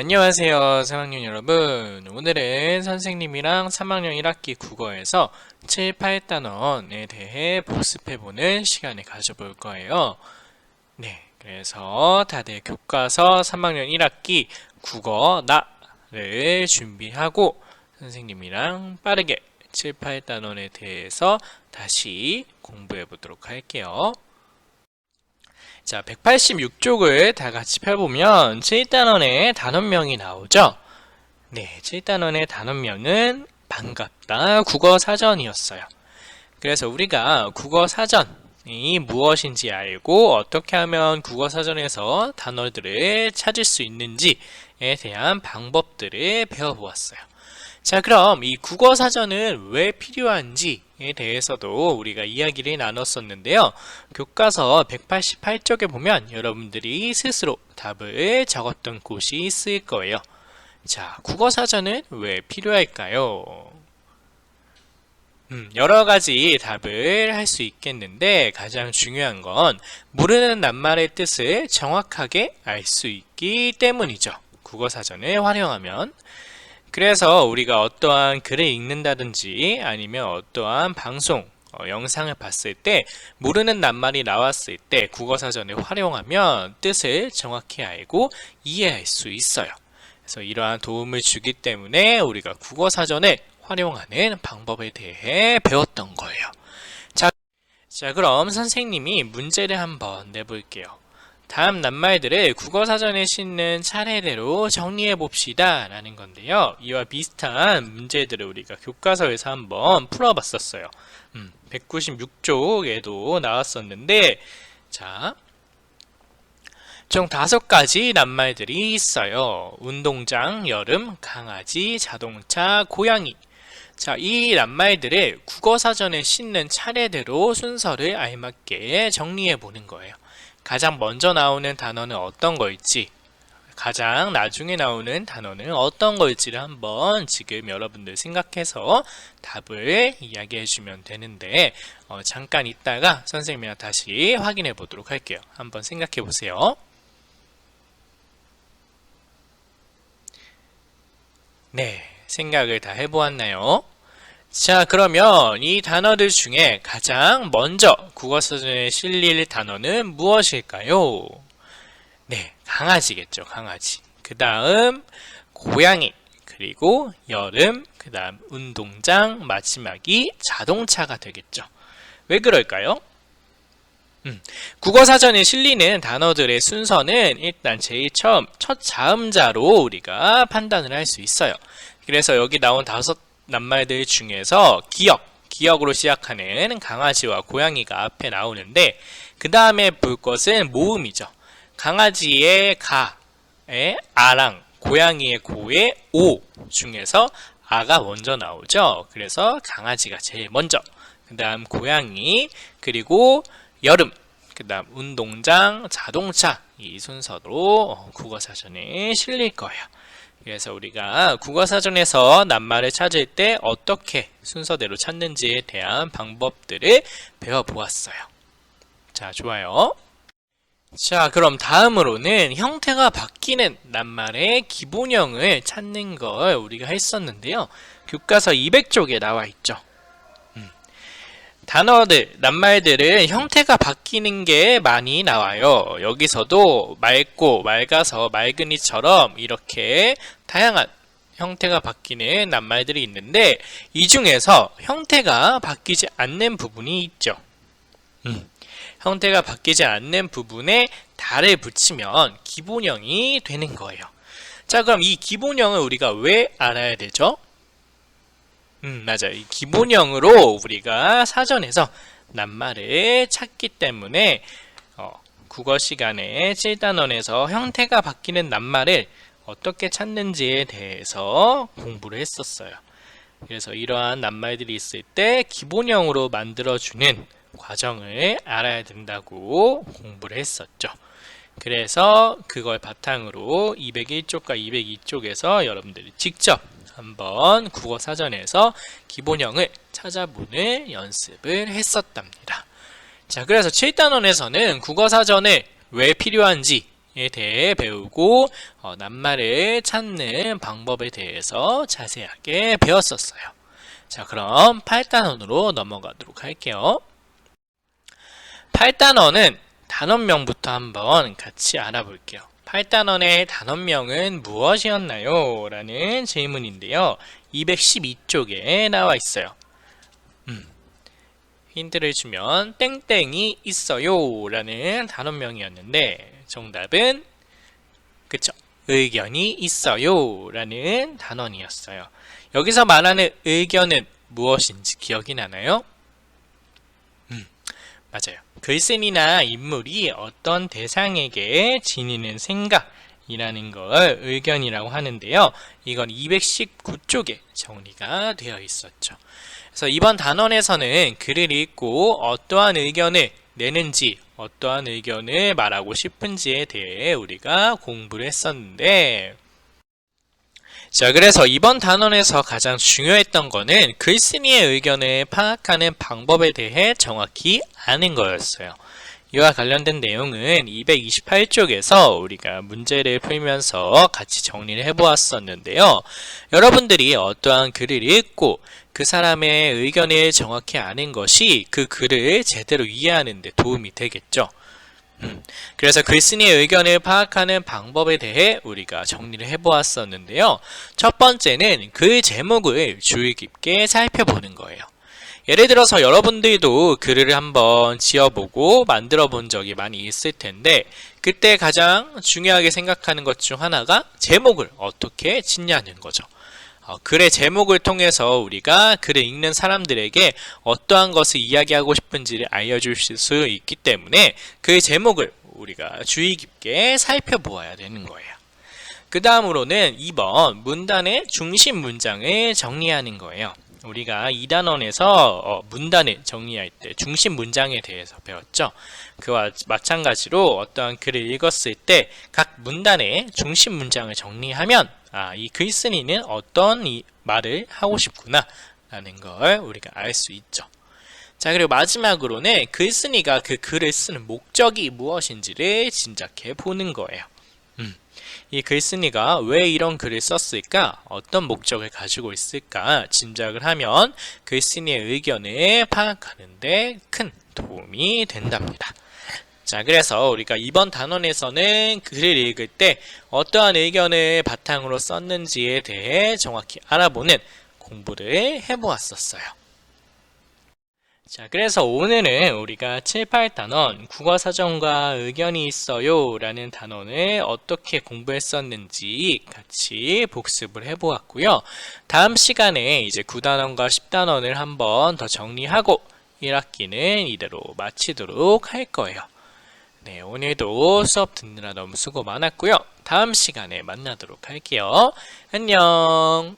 안녕하세요 3학년 여러분. 오늘은 선생님이랑 3학년 1학기 국어에서 7, 8단원에 대해 복습해보는 시간을 가져볼 거예요. 네, 그래서 다들 교과서 3학년 1학기 국어 나를 준비하고 선생님이랑 빠르게 7, 8단원에 대해서 다시 공부해보도록 할게요. 자, 186쪽을 다 같이 펴보면 7단원의 단원명이 나오죠? 네, 7단원의 단원명은 반갑다 국어사전이었어요. 그래서 우리가 국어사전이 무엇인지 알고 어떻게 하면 국어사전에서 단어들을 찾을 수 있는지에 대한 방법들을 배워보았어요. 자, 그럼 이 국어사전은 왜 필요한지에 대해서도 우리가 이야기를 나눴었는데요. 교과서 188쪽에 보면 여러분들이 스스로 답을 적었던 곳이 있을 거예요. 자, 국어사전은 왜 필요할까요? 여러 가지 답을 할 수 있겠는데 가장 중요한 건 모르는 낱말의 뜻을 정확하게 알 수 있기 때문이죠. 국어사전을 활용하면. 그래서 우리가 어떠한 글을 읽는다든지 아니면 어떠한 방송, 영상을 봤을 때 모르는 낱말이 나왔을 때 국어사전을 활용하면 뜻을 정확히 알고 이해할 수 있어요. 그래서 이러한 도움을 주기 때문에 우리가 국어사전을 활용하는 방법에 대해 배웠던 거예요. 자, 그럼 선생님이 문제를 한번 내볼게요. 다음 낱말들을 국어사전에 싣는 차례대로 정리해 봅시다 라는 건데요. 이와 비슷한 문제들을 우리가 교과서에서 한번 풀어봤었어요. 196쪽에도 나왔었는데, 자, 총 5가지 낱말들이 있어요. 운동장, 여름, 강아지, 자동차, 고양이. 자, 이 낱말들을 국어사전에 싣는 차례대로 순서를 알맞게 정리해 보는 거예요. 가장 먼저 나오는 단어는 어떤 걸지, 가장 나중에 나오는 단어는 어떤 걸지를 한번 지금 여러분들 생각해서 답을 이야기해 주면 되는데 잠깐 있다가 선생님이랑 다시 확인해 보도록 할게요. 한번 생각해 보세요. 네, 생각을 다 해보았나요? 자, 그러면 이 단어들 중에 가장 먼저 국어사전에 실릴 단어는 무엇일까요? 네, 강아지겠죠, 강아지. 그 다음 고양이, 그리고 여름, 그 다음 운동장, 마지막이 자동차가 되겠죠. 왜 그럴까요? 국어사전에 실리는 단어들의 순서는 일단 제일 처음 첫 자음자로 우리가 판단을 할 수 있어요. 그래서 여기 나온 5 낱말들 중에서 기역으로 시작하는 강아지와 고양이가 앞에 나오는데 그 다음에 볼 것은 모음이죠. 강아지의 가에 아랑, 고양이의 고에 오 중에서 아가 먼저 나오죠. 그래서 강아지가 제일 먼저, 그 다음 고양이, 그리고 여름, 그 다음 운동장, 자동차, 이 순서로 국어사전에 실릴 거예요. 그래서 우리가 국어사전에서 낱말을 찾을 때 어떻게 순서대로 찾는지에 대한 방법들을 배워보았어요. 자, 좋아요. 자, 그럼 다음으로는 형태가 바뀌는 낱말의 기본형을 찾는 걸 우리가 했었는데요. 교과서 200쪽에 나와 있죠. 단어들, 낱말들은 형태가 바뀌는 게 많이 나와요. 여기서도 맑고, 맑아서, 맑은이처럼 이렇게 다양한 형태가 바뀌는 낱말들이 있는데 이 중에서 형태가 바뀌지 않는 부분이 있죠. 형태가 바뀌지 않는 부분에 달을 붙이면 기본형이 되는 거예요. 자, 그럼 이 기본형을 우리가 왜 알아야 되죠? 맞아요. 이 기본형으로 우리가 사전에서 낱말을 찾기 때문에 국어 시간에 7단원에서 형태가 바뀌는 낱말을 어떻게 찾는지에 대해서 공부를 했었어요. 그래서 이러한 낱말들이 있을 때 기본형으로 만들어주는 과정을 알아야 된다고 공부를 했었죠. 그래서 그걸 바탕으로 201쪽과 202쪽에서 여러분들이 직접 한번 국어사전에서 기본형을 찾아보는 연습을 했었답니다. 자, 그래서 7단원에서는 국어사전을 왜 필요한지 대해 배우고 낱말을 찾는 방법에 대해서 자세하게 배웠었어요. 자, 그럼 8단원으로 넘어가도록 할게요. 8단원은 단원명부터 한번 같이 알아볼게요. 8단원의 단원명은 무엇이었나요? 라는 질문인데요. 212쪽에 나와 있어요. 힌트를 주면 땡땡이 있어요 라는 단원명이었는데 정답은 그쵸? 의견이 있어요 라는 단원이었어요. 여기서 말하는 의견은 무엇인지 기억이 나나요? 맞아요. 글쓴이나 인물이 어떤 대상에게 지니는 생각이라는 걸 의견이라고 하는데요. 이건 219쪽에 정리가 되어 있었죠. 그래서 이번 단원에서는 글을 읽고 어떠한 의견을 내는지, 어떠한 의견을 말하고 싶은지에 대해 우리가 공부를 했었는데, 자, 그래서 이번 단원에서 가장 중요했던 거는 글쓴이의 의견을 파악하는 방법에 대해 정확히 아는 거였어요. 이와 관련된 내용은 228쪽에서 우리가 문제를 풀면서 같이 정리를 해보았었는데요. 여러분들이 어떠한 글을 읽고 그 사람의 의견을 정확히 아는 것이 그 글을 제대로 이해하는 데 도움이 되겠죠. 그래서 글쓴이의 의견을 파악하는 방법에 대해 우리가 정리를 해보았었는데요. 첫 번째는 글 제목을 주의 깊게 살펴보는 거예요. 예를 들어서 여러분들도 글을 한번 지어보고 만들어 본 적이 많이 있을 텐데 그때 가장 중요하게 생각하는 것 중 하나가 제목을 어떻게 짓냐는 거죠. 글의 제목을 통해서 우리가 글을 읽는 사람들에게 어떠한 것을 이야기하고 싶은지를 알려줄 수 있기 때문에 그 제목을 우리가 주의 깊게 살펴보아야 되는 거예요. 그 다음으로는 2번 문단의 중심 문장을 정리하는 거예요. 우리가 2단원에서 문단을 정리할 때 중심 문장에 대해서 배웠죠. 그와 마찬가지로 어떠한 글을 읽었을 때 각 문단의 중심 문장을 정리하면 이 글쓴이는 어떤 말을 하고 싶구나 라는 걸 우리가 알 수 있죠. 자, 그리고 마지막으로는 글쓴이가 그 글을 쓰는 목적이 무엇인지를 짐작해 보는 거예요. 이 글쓴이가 왜 이런 글을 썼을까? 어떤 목적을 가지고 있을까? 짐작을 하면 글쓴이의 의견을 파악하는 데 큰 도움이 된답니다. 자, 그래서 우리가 이번 단원에서는 글을 읽을 때 어떠한 의견을 바탕으로 썼는지에 대해 정확히 알아보는 공부를 해보았었어요. 자, 그래서 오늘은 우리가 7, 8단원 국어사전과 의견이 있어요 라는 단원을 어떻게 공부했었는지 같이 복습을 해보았고요. 다음 시간에 이제 9단원과 10단원을 한번 더 정리하고 1학기는 이대로 마치도록 할 거예요. 네, 오늘도 수업 듣느라 너무 수고 많았고요. 다음 시간에 만나도록 할게요. 안녕.